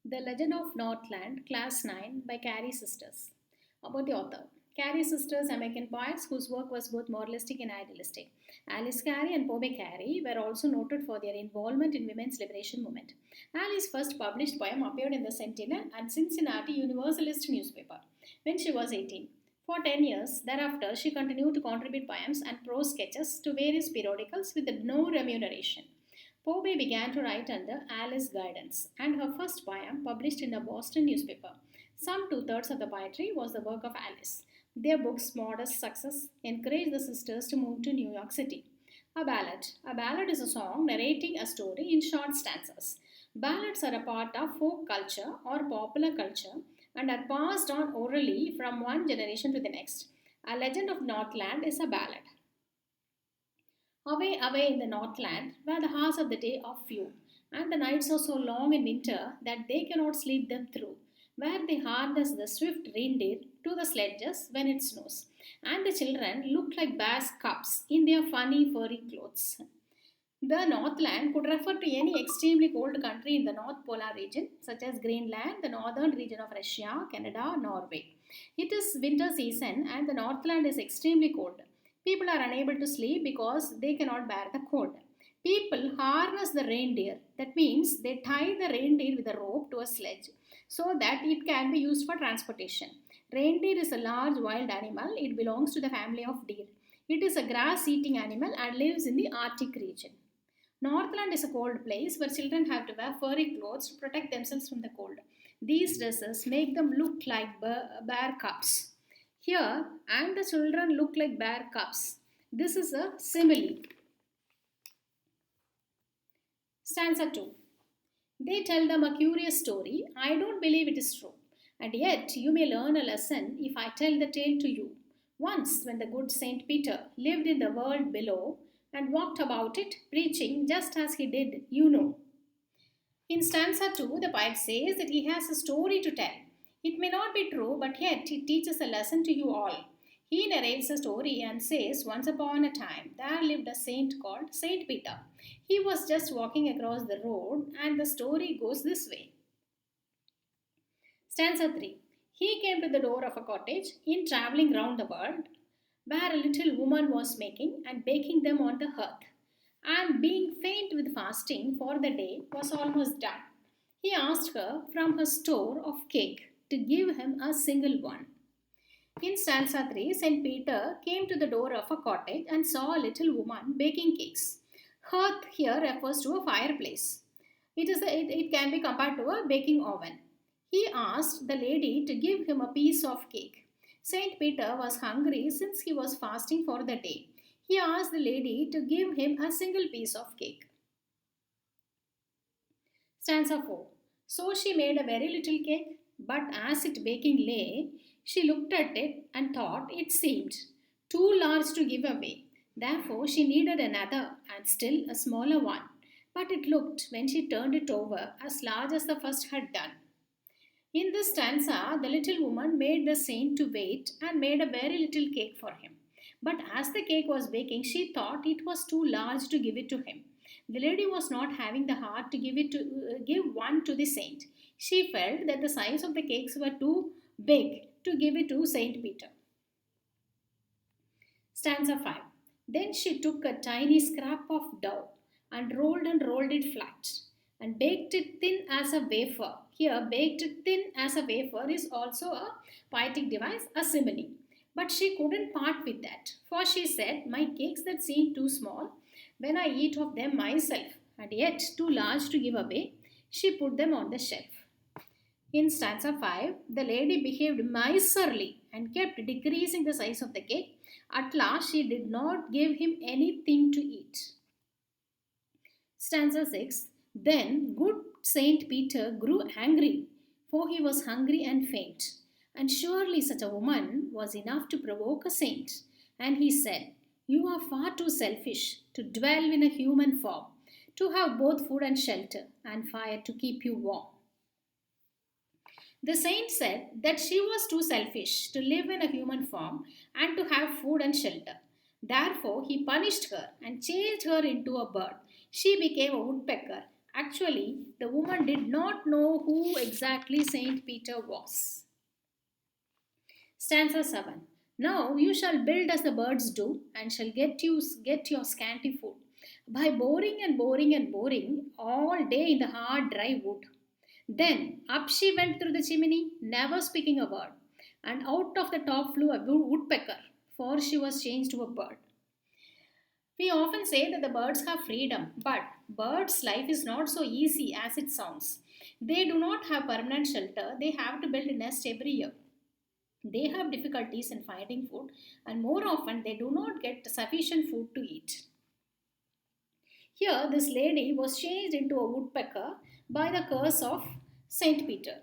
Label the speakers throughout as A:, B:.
A: The Legend of Northland, Class 9 by Cary Sisters. About the author. Cary Sisters, American poets whose work was both moralistic and idealistic. Alice Cary and Phoebe Cary were also noted for their involvement in women's liberation movement. Alice's first published poem appeared in the Sentinel and Cincinnati Universalist newspaper when she was 18. For 10 years thereafter, she continued to contribute poems and prose sketches to various periodicals with no remuneration. Pobe began to write under Alice's guidance, and her first poem, published in a Boston newspaper, some two-thirds of the poetry was the work of Alice. Their book's modest success encouraged the sisters to move to New York City. A ballad. A ballad is a song narrating a story in short stanzas. Ballads are a part of folk culture or popular culture and are passed on orally from one generation to the next. A Legend of Northland is a ballad. Away, away in the Northland, where the hours of the day are few, and the nights are so long in winter that they cannot sleep them through, where they harness the swift reindeer to the sledges when it snows, and the children look like bears' cubs in their funny furry clothes. The Northland could refer to any extremely cold country in the North Polar region, such as Greenland, the northern region of Russia, Canada, Norway. It is winter season and the Northland is extremely cold. People are unable to sleep because they cannot bear the cold. People harness the reindeer. That means they tie the reindeer with a rope to a sledge so that it can be used for transportation. Reindeer is a large wild animal. It belongs to the family of deer. It is a grass eating animal and lives in the Arctic region. Northland is a cold place where children have to wear furry clothes to protect themselves from the cold. These dresses make them look like bear cubs. Here, and the children look like bear cubs. This is a simile. Stanza 2. They tell them a curious story. I don't believe it is true. And yet you may learn a lesson if I tell the tale to you. Once, when the good Saint Peter lived in the world below and walked about it, preaching just as he did, you know. In stanza 2, the poet says that he has a story to tell. It may not be true, but yet it teaches a lesson to you all. He narrates a story and says, once upon a time, there lived a saint called Saint Peter. He was just walking across the road, and the story goes this way. Stanza 3. He came to the door of a cottage in travelling round the world, where a little woman was making and baking them on the hearth, and being faint with fasting for the day was almost done. He asked her from her store of cake to give him a single one. In stanza 3, St. Peter came to the door of a cottage and saw a little woman baking cakes. Hearth here refers to a fireplace. It can be compared to a baking oven. He asked the lady to give him a piece of cake. St. Peter was hungry since he was fasting for the day. He asked the lady to give him a single piece of cake. Stanza 4. So she made a very little cake, but as it baking lay, she looked at it and thought it seemed too large to give away. Therefore, she needed another and still a smaller one. But it looked, when she turned it over, as large as the first had done. In this stanza, the little woman made the saint to wait and made a very little cake for him. But as the cake was baking, she thought it was too large to give it to him. The lady was not having the heart to give one to the saint. She felt that the size of the cakes were too big to give it to Saint Peter. Stanza 5. Then she took a tiny scrap of dough and rolled it flat and baked it thin as a wafer. Here, baked thin as a wafer is also a poetic device, a simile. But she couldn't part with that, for she said, my cakes that seem too small when I eat of them myself, and yet too large to give away, she put them on the shelf. In stanza 5, the lady behaved miserly and kept decreasing the size of the cake. At last, she did not give him anything to eat. Stanza 6. Then good Saint Peter grew angry, for he was hungry and faint. And surely such a woman was enough to provoke a saint. And he said, you are far too selfish to dwell in a human form, to have both food and shelter, and fire to keep you warm. The saint said that she was too selfish to live in a human form and to have food and shelter. Therefore, he punished her and changed her into a bird. She became a woodpecker Actually, the woman did not know who exactly Saint Peter was. Stanza 7. Now you shall build as the birds do, and shall get your scanty food, by boring and boring and boring all day in the hard dry wood. Then up she went through the chimney, never speaking a word, and out of the top flew a woodpecker, for she was changed to a bird. We often say that the birds have freedom, but birds' life is not so easy as it sounds. They do not have permanent shelter, they have to build a nest every year. They have difficulties in finding food, and more often they do not get sufficient food to eat. Here, this lady was changed into a woodpecker by the curse of Saint Peter.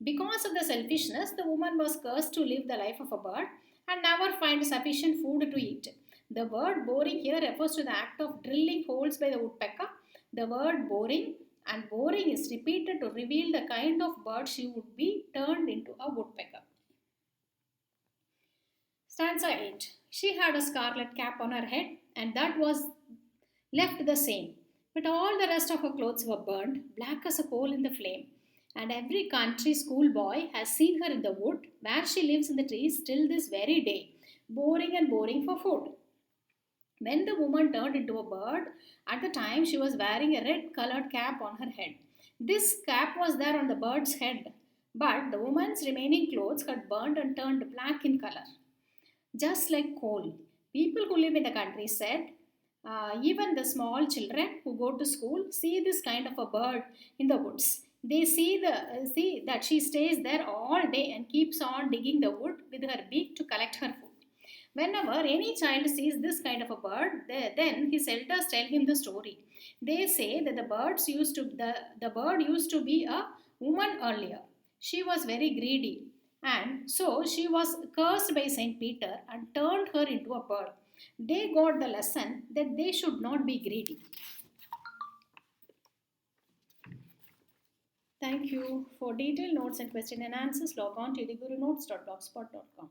A: Because of the selfishness, the woman was cursed to live the life of a bird and never find sufficient food to eat. The word boring here refers to the act of drilling holes by the woodpecker. The word boring and boring is repeated to reveal the kind of bird she would be turned into a woodpecker. Stanza 8. She had a scarlet cap on her head, and that was left the same. But all the rest of her clothes were burned, black as a coal in the flame. And every country schoolboy has seen her in the wood, where she lives in the trees till this very day, boring and boring for food. When the woman turned into a bird, at the time she was wearing a red colored cap on her head. This cap was there on the bird's head, but the woman's remaining clothes had burned and turned black in color. Just like coal, people who live in the country said, even the small children who go to school see this kind of a bird in the woods. They see that she stays there all day and keeps on digging the wood with her beak to collect her food. Whenever any child sees this kind of a bird, then his elders tell him the story. They say that the bird used to be a woman earlier. She was very greedy, and so she was cursed by Saint Peter and turned her into a bird. They got the lesson that they should not be greedy. Thank you. For detailed notes and question and answers, log on to edugurunotes.blogspot.com.